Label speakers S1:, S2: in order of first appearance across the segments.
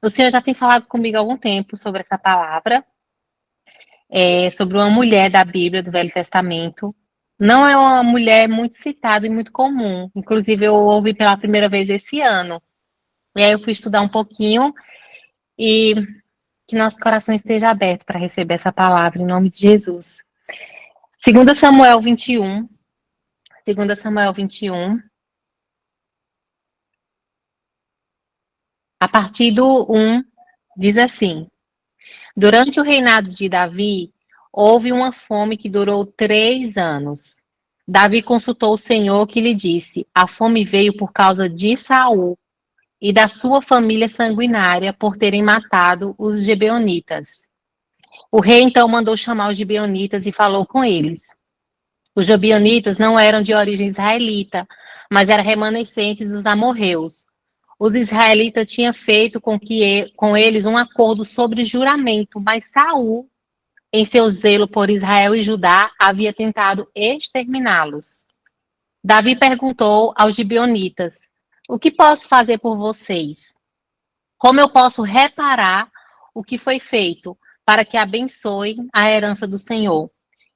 S1: O Senhor já tem falado comigo há algum tempo sobre essa palavra, sobre uma mulher da Bíblia, do Velho Testamento. Não é uma mulher muito citada e muito comum. Inclusive, eu ouvi pela primeira vez esse ano. E aí eu fui estudar um pouquinho e que nosso coração esteja aberto para receber essa palavra, em nome de Jesus. 2 Samuel 21, 2 Samuel 21, a partir do 1, diz assim: Durante o reinado de Davi, houve uma fome que durou 3 anos. Davi consultou o Senhor, que lhe disse: A fome veio por causa de Saul e da sua família sanguinária por terem matado os gibeonitas. O rei então mandou chamar os gibeonitas e falou com eles. Os gibeonitas não eram de origem israelita, mas eram remanescentes dos amorreus. Os israelitas tinham feito com eles um acordo sobre juramento, mas Saul, em seu zelo por Israel e Judá, havia tentado exterminá-los. Davi perguntou aos gibeonitas: O que posso fazer por vocês? Como eu posso reparar o que foi feito para que abençoem a herança do Senhor?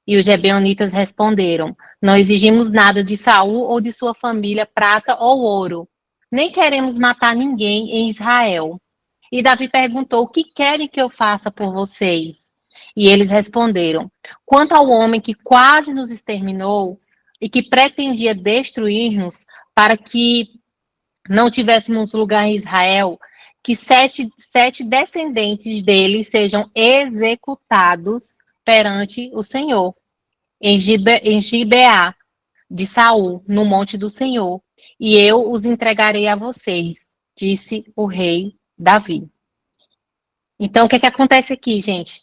S1: E os gibeonitas responderam: Não exigimos nada de Saul ou de sua família, prata ou ouro. Nem queremos matar ninguém em Israel. E Davi perguntou: O que querem que eu faça por vocês? E eles responderam: Quanto ao homem que quase nos exterminou e que pretendia destruir-nos para que não tivéssemos lugar em Israel, que sete descendentes dele sejam executados perante o Senhor, em Gibeá de Saul, no monte do Senhor, e eu os entregarei a vocês, disse o rei Davi. Então, o que acontece aqui, gente?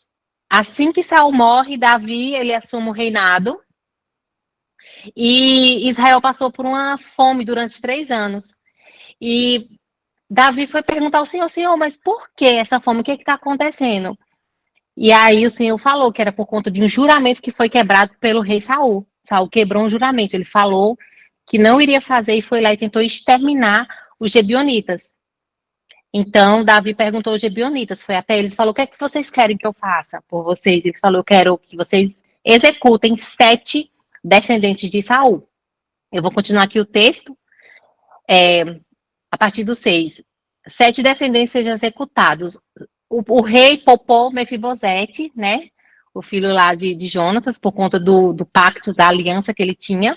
S1: Assim que Saul morre, Davi, ele assume o reinado, e Israel passou por uma fome durante 3 anos. E Davi foi perguntar ao Senhor: Senhor, mas por que essa fome? O que está acontecendo? E aí o Senhor falou que era por conta de um juramento que foi quebrado pelo rei Saul. Saul quebrou um juramento. Ele falou que não iria fazer e foi lá e tentou exterminar os gebionitas. Então, Davi perguntou aos gebionitas, foi até eles e falou: o que é que vocês querem que eu faça por vocês? Eles falaram: eu quero que vocês executem 7 descendentes de Saul. Eu vou continuar aqui o texto, a partir do 6. 7 descendentes sejam executados. O rei poupou Mefibosete, né? O filho lá de Jonatas, por conta do pacto, da aliança que ele tinha,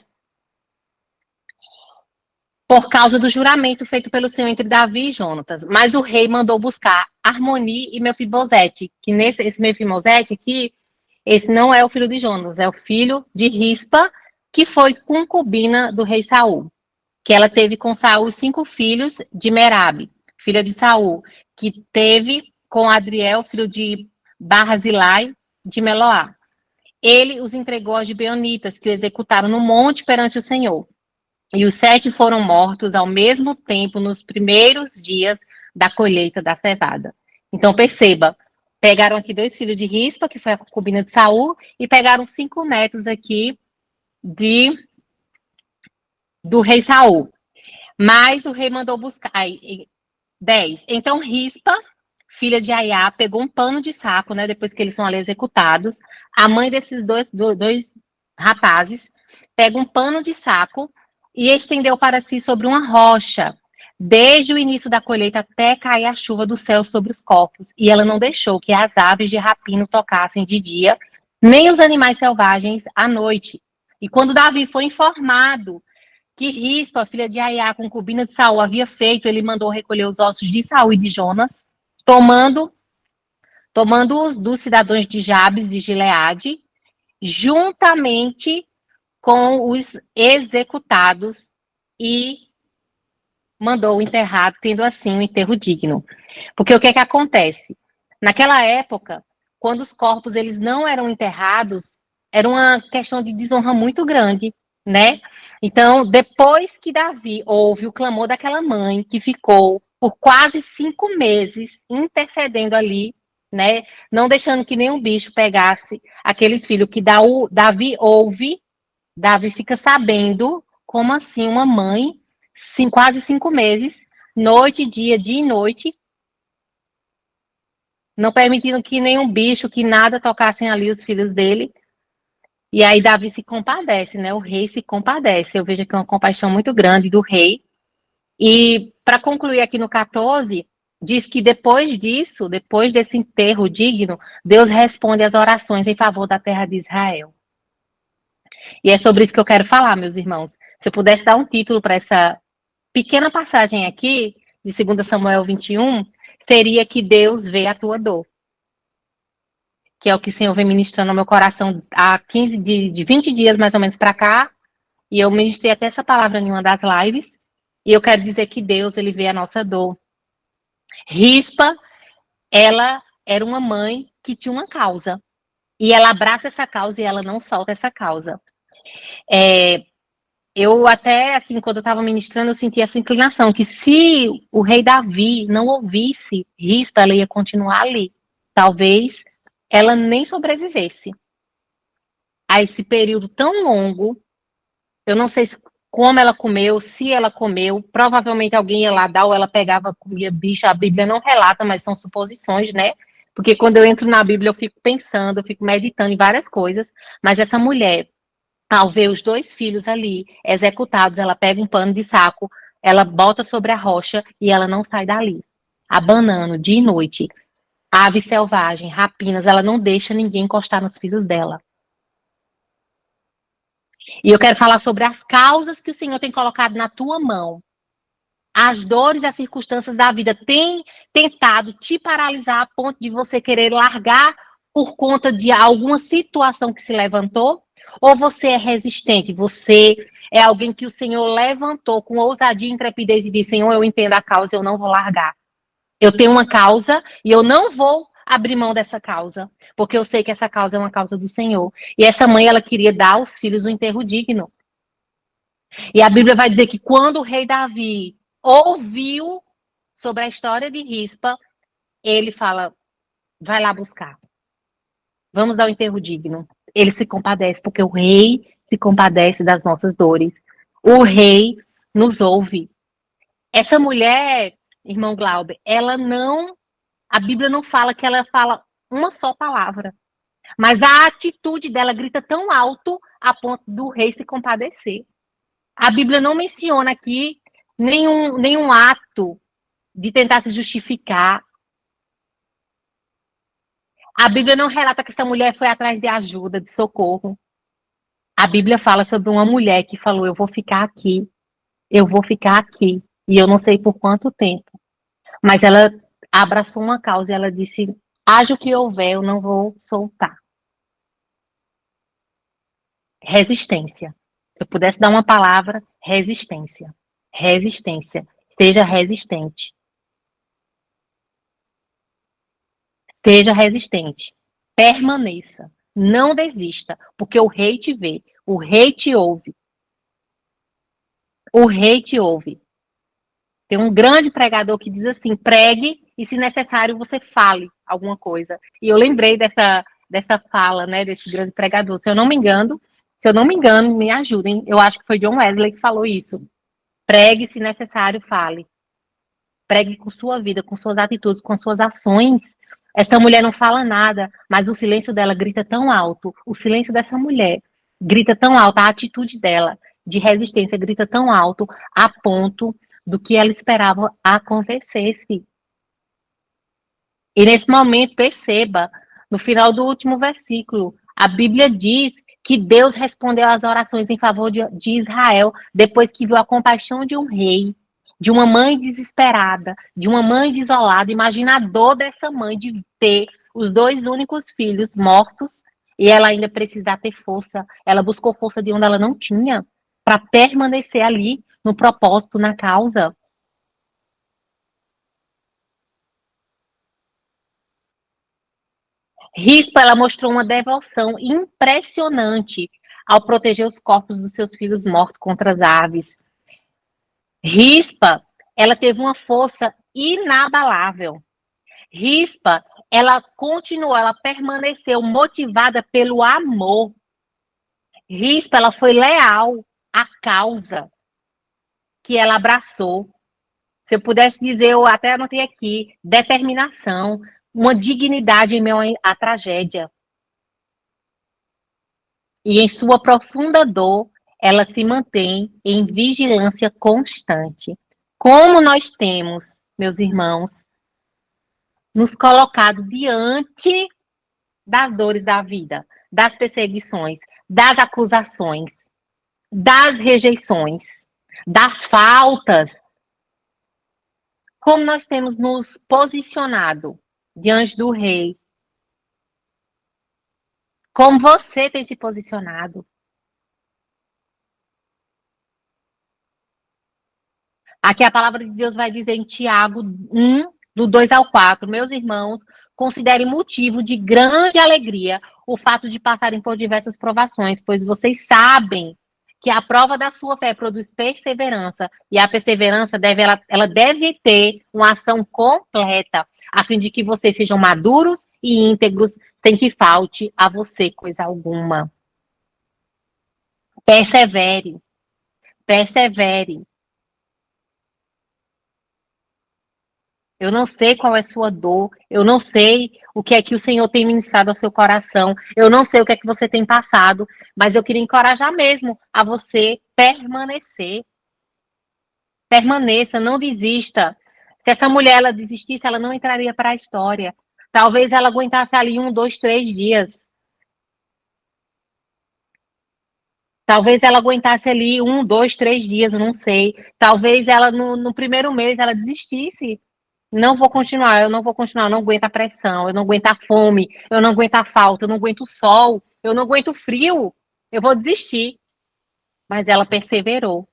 S1: por causa do juramento feito pelo Senhor entre Davi e Jonatas. Mas o rei mandou buscar Armoni e Mefibosete, que esse Mefibosete aqui, esse não é o filho de Jonatas, é o filho de Rispa, que foi concubina do rei Saul, que ela teve com Saul 5 filhos de Merabe, filha de Saul, que teve com Adriel, filho de Barzilai, de Meloá. Ele os entregou aos gibeonitas, que o executaram no monte perante o Senhor. E os 7 foram mortos ao mesmo tempo nos primeiros dias da colheita da cevada. Então perceba, pegaram aqui 2 filhos de Rispa, que foi a concubina de Saul, e pegaram 5 netos aqui do rei Saul. Mas o rei mandou buscar. 10. Então Rispa, filha de Aiá, pegou um pano de saco, né? Depois que eles são ali executados. A mãe desses dois rapazes pega um pano de saco e estendeu para si sobre uma rocha, desde o início da colheita até cair a chuva do céu sobre os corpos. E ela não deixou que as aves de rapino tocassem de dia, nem os animais selvagens à noite. E quando Davi foi informado que Rispa, filha de Aiá, concubina de Saul, havia feito, ele mandou recolher os ossos de Saul e de Jonas, tomando-os dos cidadãos de Jabes e Gileade, juntamente com os executados, e mandou enterrar, tendo assim um enterro digno. Porque o que acontece? Naquela época, quando os corpos eles não eram enterrados, era uma questão de desonra muito grande, né? Então, depois que Davi ouve o clamor daquela mãe, que ficou por quase 5 meses intercedendo ali, né? Não deixando que nenhum bicho pegasse aqueles filhos que Davi ouve, Davi fica sabendo como assim uma mãe, quase 5 meses, noite, dia e noite, não permitindo que nenhum bicho, que nada tocassem ali os filhos dele. E aí Davi se compadece, né? O rei se compadece. Eu vejo aqui uma compaixão muito grande do rei. E para concluir aqui no 14, diz que depois disso, depois desse enterro digno, Deus responde às orações em favor da terra de Israel. E é sobre isso que eu quero falar, meus irmãos. Se eu pudesse dar um título para essa pequena passagem aqui, de 2 Samuel 21, seria que Deus vê a tua dor. Que é o que o Senhor vem ministrando no meu coração há 20 dias mais ou menos para cá. E eu ministrei até essa palavra em uma das lives. E eu quero dizer que Deus, ele vê a nossa dor. Rispa, ela era uma mãe que tinha uma causa. E ela abraça essa causa e ela não solta essa causa. Eu até, assim, quando eu estava ministrando, eu senti essa inclinação, que se o rei Davi não ouvisse Rispa, ela ia continuar ali. Talvez ela nem sobrevivesse a esse período tão longo. Eu não sei como ela comeu, se ela comeu, provavelmente alguém ia lá dar ou ela pegava, comia bicho. A Bíblia não relata, mas são suposições, né? Porque quando eu entro na Bíblia eu fico pensando, eu fico meditando em várias coisas, mas essa mulher, ao ver os 2 filhos ali executados, ela pega um pano de saco, ela bota sobre a rocha e ela não sai dali, abanando dia e noite. Ave selvagem, rapinas, ela não deixa ninguém encostar nos filhos dela. E eu quero falar sobre as causas que o Senhor tem colocado na tua mão. As dores e as circunstâncias da vida têm tentado te paralisar a ponto de você querer largar por conta de alguma situação que se levantou? Ou você é resistente? Você é alguém que o Senhor levantou com ousadia e intrepidez e disse: Senhor, eu entendo a causa, eu não vou largar. Eu tenho uma causa e eu não vou abrir mão dessa causa, porque eu sei que essa causa é uma causa do Senhor. E essa mãe, ela queria dar aos filhos um enterro digno. E a Bíblia vai dizer que quando o rei Davi ouviu sobre a história de Rispa, ele fala: vai lá buscar. Vamos dar o enterro digno. Ele se compadece, porque o rei se compadece das nossas dores. O rei nos ouve. Essa mulher, irmão Glauber, ela não. A Bíblia não fala que ela fala uma só palavra. Mas a atitude dela grita tão alto a ponto do rei se compadecer. A Bíblia não menciona aqui nenhum ato de tentar se justificar. A Bíblia não relata que essa mulher foi atrás de ajuda, de socorro. A Bíblia fala sobre uma mulher que falou: eu vou ficar aqui, eu vou ficar aqui. E eu não sei por quanto tempo. Mas ela abraçou uma causa e ela disse: haja o que houver, eu não vou soltar. Resistência. Se eu pudesse dar uma palavra, resistência. Resistência. Seja resistente. Seja resistente. Permaneça. Não desista, porque o rei te vê, o rei te ouve. O rei te ouve. Tem um grande pregador que diz assim: pregue e, se necessário, você fale alguma coisa. E eu lembrei dessa fala, né, desse grande pregador. Se eu não me engano, me ajudem. Eu acho que foi John Wesley que falou isso. Pregue, se necessário, fale. Pregue com sua vida, com suas atitudes, com suas ações. Essa mulher não fala nada, mas o silêncio dela grita tão alto. O silêncio dessa mulher grita tão alto, a atitude dela de resistência grita tão alto, a ponto do que ela esperava acontecesse. E nesse momento, perceba, no final do último versículo, a Bíblia diz que Deus respondeu às orações em favor de Israel depois que viu a compaixão de um rei, de uma mãe desesperada, de uma mãe desolada. Imagina a dor dessa mãe de ter os 2 únicos filhos mortos e ela ainda precisar ter força. Ela buscou força de onde ela não tinha para permanecer ali no propósito, na causa. Rispa, ela mostrou uma devoção impressionante ao proteger os corpos dos seus filhos mortos contra as aves. Rispa, ela teve uma força inabalável. Rispa, ela continuou, ela permaneceu motivada pelo amor. Rispa, ela foi leal à causa que ela abraçou. Se eu pudesse dizer, eu até anotei aqui, determinação. uma dignidade em meio à tragédia. E em sua profunda dor, ela se mantém em vigilância constante. Como nós temos, meus irmãos, nos colocado diante das dores da vida, das perseguições, das acusações, das rejeições, das faltas, como nós temos nos posicionado diante do Rei, como você tem se posicionado. Aqui a palavra de Deus vai dizer em Tiago 1, do 2 ao 4, meus irmãos, considerem motivo de grande alegria o fato de passarem por diversas provações, pois vocês sabem que a prova da sua fé produz perseverança, e a perseverança ela deve ter uma ação completa, a fim de que vocês sejam maduros e íntegros, sem que falte a você coisa alguma. Persevere, persevere. Eu não sei qual é a sua dor, eu não sei o que é que o Senhor tem ministrado ao seu coração, eu não sei o que é que você tem passado, mas eu queria encorajar mesmo a você permanecer. Permaneça, não desista. Se essa mulher ela desistisse, ela não entraria para a história. Talvez ela aguentasse ali 1, 2, 3 dias. Talvez ela aguentasse ali 1, 2, 3 dias, eu não sei. Talvez ela no primeiro mês ela desistisse. Não vou continuar, eu não vou continuar, eu não aguento a pressão, eu não aguento a fome, eu não aguento a falta, eu não aguento o sol, eu não aguento o frio, eu vou desistir. Mas ela perseverou.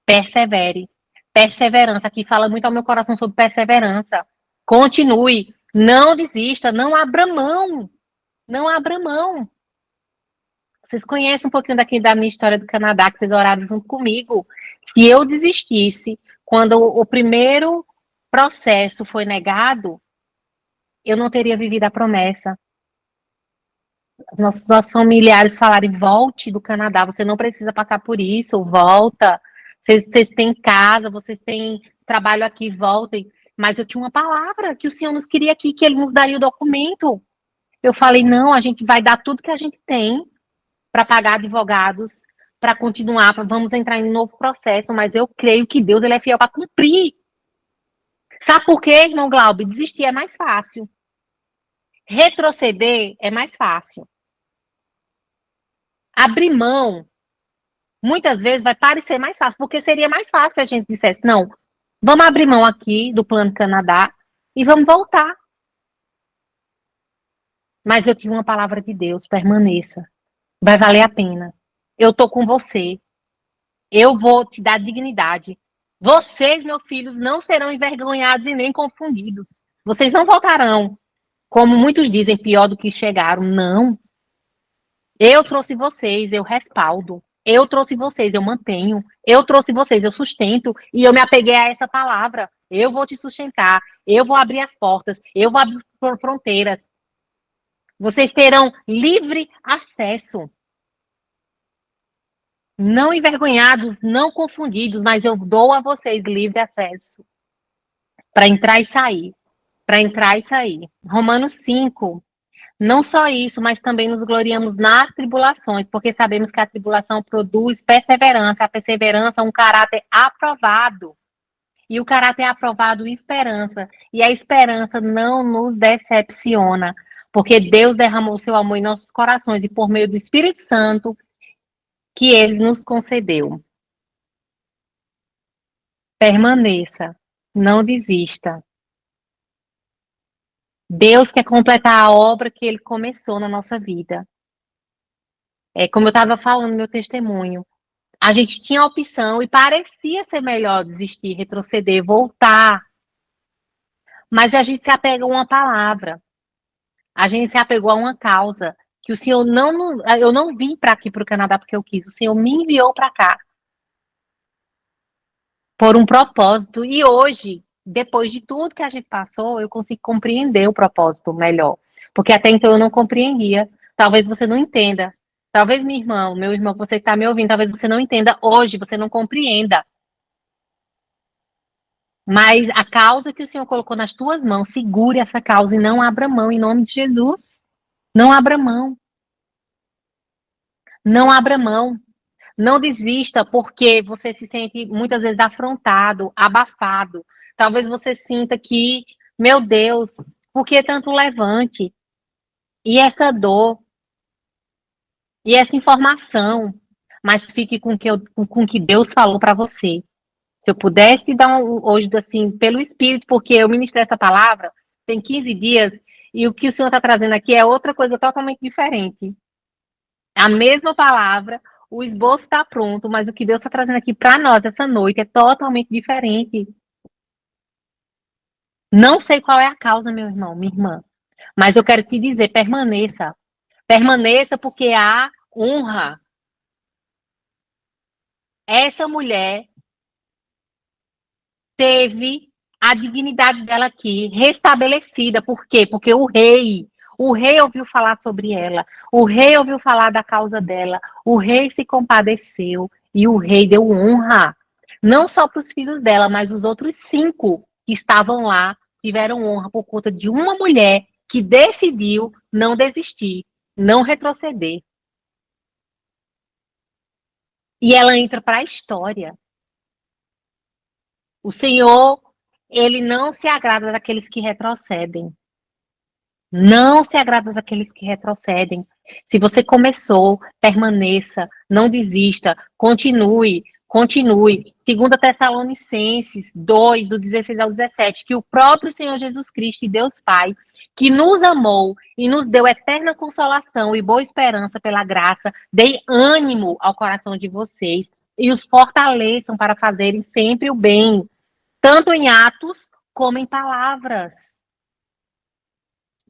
S1: Persevere. Perseverança. Aqui fala muito ao meu coração sobre perseverança. Continue. Não desista, não abra mão. Não abra mão. Vocês conhecem um pouquinho daqui da minha história do Canadá, que vocês oraram junto comigo. Se eu desistisse, quando o primeiro processo foi negado, eu não teria vivido a promessa. Nossos familiares falarem, volte do Canadá, você não precisa passar por isso, volta. Vocês têm casa, vocês têm trabalho aqui, voltem. Mas eu tinha uma palavra que o Senhor nos queria aqui, que Ele nos daria o documento. Eu falei, não, a gente vai dar tudo que a gente tem para pagar advogados, para continuar, vamos entrar em um novo processo, mas eu creio que Deus ele é fiel para cumprir. Sabe por quê, irmão Glauber? Desistir é mais fácil. Retroceder é mais fácil. Abrir mão, muitas vezes, vai parecer mais fácil, porque seria mais fácil se a gente dissesse, não, vamos abrir mão aqui do Plano Canadá e vamos voltar. Mas eu tive uma palavra de Deus, permaneça. Vai valer a pena. Eu tô com você. Eu vou te dar dignidade. Vocês, meus filhos, não serão envergonhados e nem confundidos. Vocês não voltarão, como muitos dizem, pior do que chegaram. Não. Eu trouxe vocês, eu respaldo. Eu trouxe vocês, eu mantenho. Eu trouxe vocês, eu sustento. E eu me apeguei a essa palavra. Eu vou te sustentar. Eu vou abrir as portas. Eu vou abrir fronteiras. Vocês terão livre acesso. Não envergonhados, não confundidos, mas eu dou a vocês livre acesso para entrar e sair. Para entrar e sair. Romanos 5. Não só isso, mas também nos gloriamos nas tribulações, porque sabemos que a tribulação produz perseverança, a perseverança um caráter aprovado. E o caráter aprovado, esperança. E a esperança não nos decepciona, porque Deus derramou o seu amor em nossos corações e por meio do Espírito Santo que ele nos concedeu. Permaneça, não desista. Deus quer completar a obra que ele começou na nossa vida. É como eu estava falando no meu testemunho. A gente tinha a opção e parecia ser melhor desistir, retroceder, voltar. Mas a gente se apega a uma palavra. A gente se apegou a uma causa que o Senhor não, eu não vim para aqui para o Canadá porque eu quis. O Senhor me enviou para cá por um propósito. E hoje, depois de tudo que a gente passou, eu consigo compreender o propósito melhor. Porque até então eu não compreendia. Talvez você não entenda. Talvez meu irmão, você que está me ouvindo, talvez você não entenda hoje, você não compreenda. Mas a causa que o Senhor colocou nas tuas mãos, segure essa causa e não abra mão em nome de Jesus. Não abra mão. Não abra mão. Não desista porque você se sente muitas vezes afrontado, abafado. Talvez você sinta que, meu Deus, por que tanto levante? E essa dor, e essa informação, mas fique com o que Deus falou para você. Se eu pudesse dar hoje, assim, pelo Espírito, porque eu ministrei essa palavra, tem 15 dias, e o que o Senhor está trazendo aqui é outra coisa totalmente diferente. A mesma palavra, o esboço está pronto, mas o que Deus está trazendo aqui para nós essa noite é totalmente diferente. Não sei qual é a causa, meu irmão, minha irmã, mas eu quero te dizer, permaneça. Permaneça porque há honra. Essa mulher teve a dignidade dela aqui restabelecida. Por quê? Porque o rei ouviu falar sobre ela, o rei ouviu falar da causa dela, o rei se compadeceu e o rei deu honra, não só para os filhos dela, mas os outros 5 que estavam lá tiveram honra por conta de uma mulher que decidiu não desistir, não retroceder. E ela entra para a história. O Senhor, ele não se agrada daqueles que retrocedem. Não se agrada daqueles que retrocedem. Se você começou, permaneça, não desista, continue, continue. 2 Tessalonicenses 2, do 16 ao 17, que o próprio Senhor Jesus Cristo e Deus Pai, que nos amou e nos deu eterna consolação e boa esperança pela graça, dê ânimo ao coração de vocês e os fortaleçam para fazerem sempre o bem, tanto em atos como em palavras.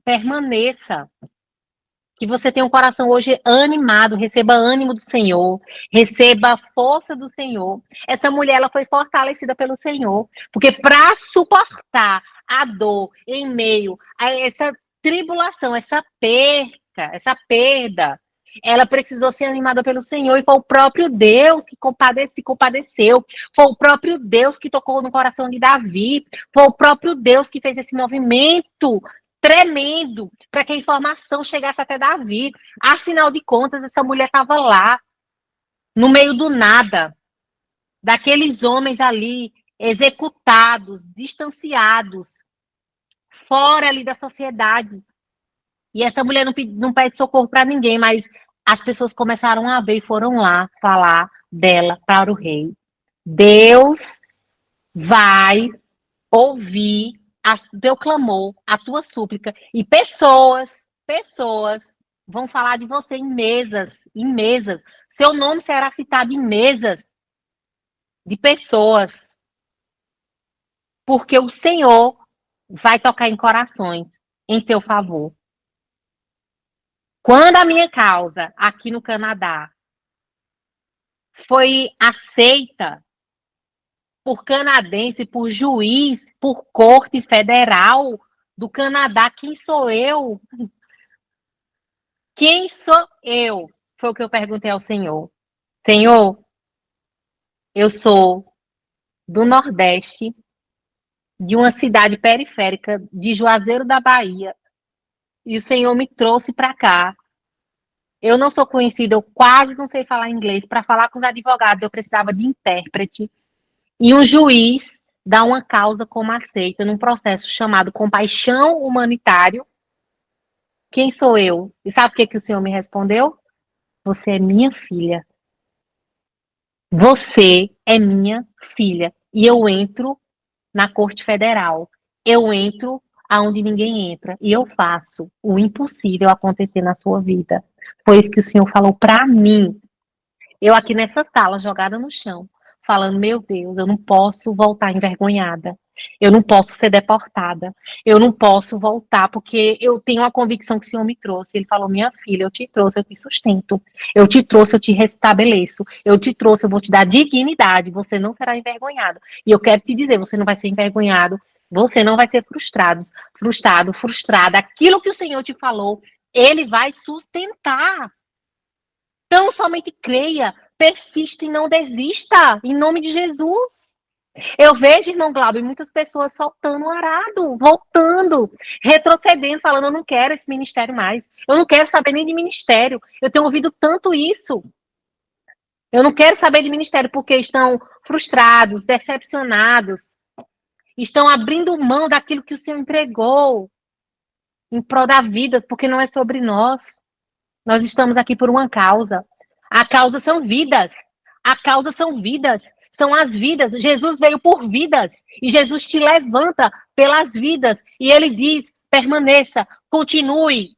S1: Permaneça. Que você tenha um coração hoje animado, receba ânimo do Senhor, receba a força do Senhor. Essa mulher, ela foi fortalecida pelo Senhor, porque para suportar a dor em meio a essa tribulação, essa perda, ela precisou ser animada pelo Senhor, e foi o próprio Deus que se compadeceu, foi o próprio Deus que tocou no coração de Davi, foi o próprio Deus que fez esse movimento tremendo para que a informação chegasse até Davi. Afinal de contas, essa mulher estava lá, no meio do nada, daqueles homens ali, executados, distanciados, fora ali da sociedade. E essa mulher não pede socorro para ninguém, mas as pessoas começaram a ver e foram lá falar dela para o rei. Deus vai ouvir teu clamor, a tua súplica, e pessoas vão falar de você em mesas, em mesas. Seu nome será citado em mesas de pessoas, porque o Senhor vai tocar em corações em seu favor. Quando a minha causa aqui no Canadá foi aceita por canadense, por juiz, por corte federal do Canadá, quem sou eu? Quem sou eu? Foi o que eu perguntei ao Senhor. Senhor, eu sou do Nordeste, de uma cidade periférica de Juazeiro da Bahia, e o Senhor me trouxe para cá. Eu não sou conhecida, eu quase não sei falar inglês. Para falar com os advogados, eu precisava de intérprete. E um juiz dá uma causa como aceita num processo chamado compaixão humanitário. Quem sou eu? E sabe o que o Senhor me respondeu? Você é minha filha. Você é minha filha. E eu entro na Corte Federal. Eu entro aonde ninguém entra. E eu faço o impossível acontecer na sua vida. Foi isso que o Senhor falou para mim. Eu aqui nessa sala, jogada no chão, falando, meu Deus, eu não posso voltar envergonhada. Eu não posso ser deportada. Eu não posso voltar, porque eu tenho a convicção que o Senhor me trouxe. Ele falou, minha filha, eu te trouxe, eu te sustento. Eu te trouxe, eu te restabeleço. Eu te trouxe, eu vou te dar dignidade. Você não será envergonhado. E eu quero te dizer, você não vai ser envergonhado. Você não vai ser frustrada. Aquilo que o Senhor te falou, Ele vai sustentar. Então, somente creia, persista e não desista, em nome de Jesus. Eu vejo, irmão Glauber, muitas pessoas soltando o arado, voltando, retrocedendo, falando, eu não quero esse ministério mais. Eu não quero saber nem de ministério. Eu tenho ouvido tanto isso. Eu não quero saber de ministério porque estão frustrados, decepcionados, estão abrindo mão daquilo que o Senhor entregou em prol da vida, porque não é sobre nós. Nós estamos aqui por uma causa. A causa são vidas. A causa são vidas. São as vidas. Jesus veio por vidas. E Jesus te levanta pelas vidas. E ele diz: permaneça, continue.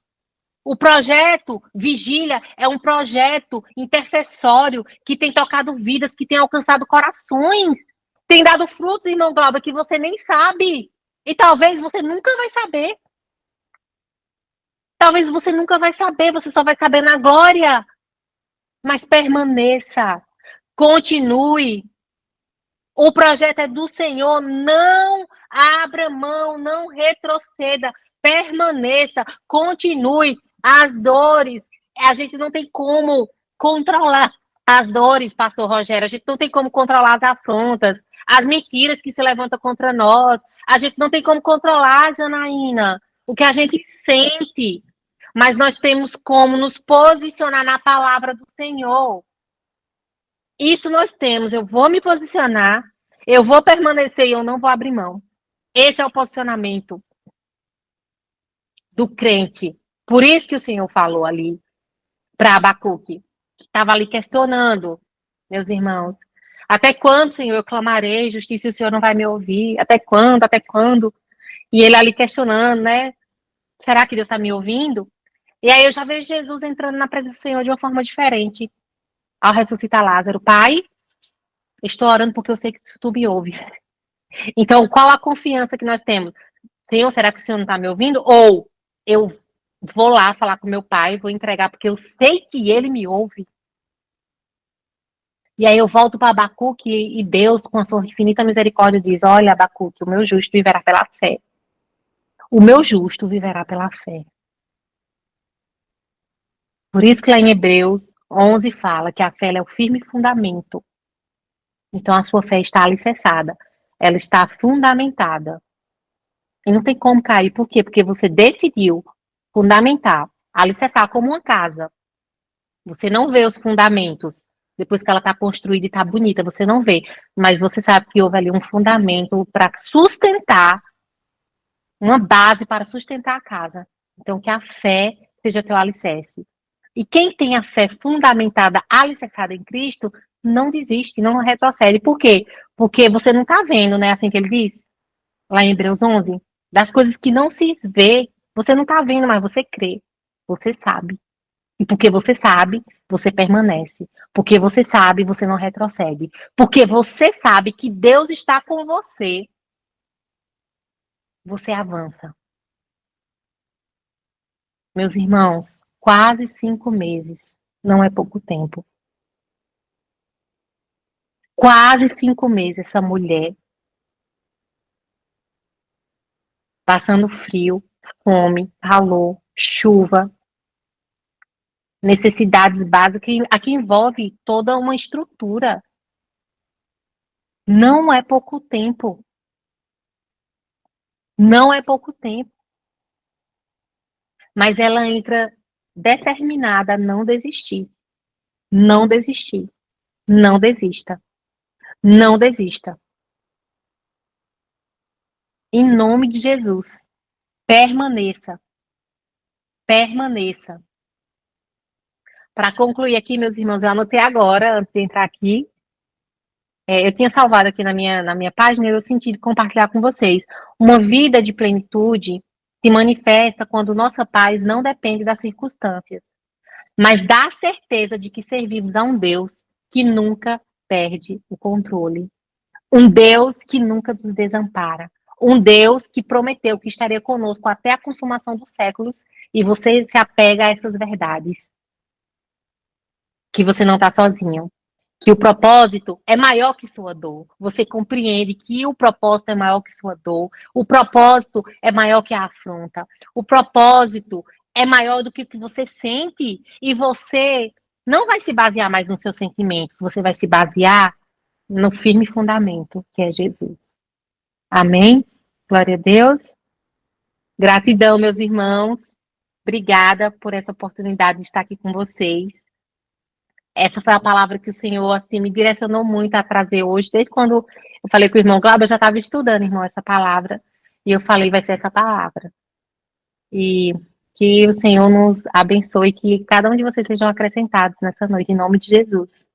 S1: O projeto Vigília é um projeto intercessório que tem tocado vidas, que tem alcançado corações. Tem dado frutos, irmão Glauber, que você nem sabe. E talvez você nunca vai saber. Talvez você nunca vai saber, você só vai saber na glória. Mas permaneça, continue. O projeto é do Senhor, não abra mão, não retroceda, permaneça, continue. As dores, a gente não tem como controlar as dores, pastor Rogério, a gente não tem como controlar as afrontas, as mentiras que se levantam contra nós, a gente não tem como controlar, Janaína, o que a gente sente, mas nós temos como nos posicionar na palavra do Senhor. Isso nós temos. Eu vou me posicionar, eu vou permanecer e eu não vou abrir mão. Esse é o posicionamento do crente. Por isso que o Senhor falou ali para Abacuque, que estava ali questionando, meus irmãos. Até quando, Senhor, eu clamarei justiça e o Senhor não vai me ouvir? Até quando? Até quando? E ele ali questionando, né? Será que Deus está me ouvindo? E aí eu já vejo Jesus entrando na presença do Senhor de uma forma diferente. Ao ressuscitar Lázaro, Pai, estou orando porque eu sei que tu me ouves. Então, qual a confiança que nós temos? Senhor, será que o Senhor não está me ouvindo? Ou eu vou lá falar com meu pai, vou entregar porque eu sei que ele me ouve. E aí eu volto para Abacuque e Deus, com a sua infinita misericórdia, diz: olha, Abacuque, o meu justo viverá pela fé. O meu justo viverá pela fé. Por isso que lá em Hebreus 11 fala que a fé é o firme fundamento. Então a sua fé está alicerçada. Ela está fundamentada. E não tem como cair. Por quê? Porque você decidiu fundamentar, alicerçar como uma casa. Você não vê os fundamentos. Depois que ela está construída e está bonita, você não vê. Mas você sabe que houve ali um fundamento para sustentar, uma base para sustentar a casa. Então, que a fé seja teu alicerce. E quem tem a fé fundamentada, alicerçada em Cristo, não desiste, não retrocede. Por quê? Porque você não está vendo, né? Assim que ele diz, lá em Hebreus 11, das coisas que não se vê, você não está vendo, mas você crê, você sabe. E porque você sabe, você permanece. Porque você sabe, você não retrocede. Porque você sabe que Deus está com você, você avança. Meus irmãos, quase 5 meses não é pouco tempo. Quase 5 meses essa mulher passando frio, fome, calor, chuva, necessidades básicas, aqui envolve toda uma estrutura. Não é pouco tempo. Não é pouco tempo. Mas ela entra determinada a não desistir. Não desistir. Não desista. Não desista. Em nome de Jesus. Permaneça. Permaneça. Para concluir aqui, meus irmãos, eu anotei agora, antes de entrar aqui. Eu tinha salvado aqui na minha página e eu senti compartilhar com vocês. Uma vida de plenitude se manifesta quando nossa paz não depende das circunstâncias, mas da certeza de que servimos a um Deus que nunca perde o controle. Um Deus que nunca nos desampara. Um Deus que prometeu que estaria conosco até a consumação dos séculos, e você se apega a essas verdades. Que você não está sozinho. Que o propósito é maior que sua dor. Você compreende que o propósito é maior que sua dor. O propósito é maior que a afronta. O propósito é maior do que o que você sente. E você não vai se basear mais nos seus sentimentos. Você vai se basear no firme fundamento, que é Jesus. Amém? Glória a Deus. Gratidão, meus irmãos. Obrigada por essa oportunidade de estar aqui com vocês. Essa foi a palavra que o Senhor assim me direcionou muito a trazer hoje. Desde quando eu falei com o irmão Glauber, eu já estava estudando, irmão, essa palavra. E eu falei, vai ser essa palavra. E que o Senhor nos abençoe, que cada um de vocês sejam acrescentados nessa noite, em nome de Jesus.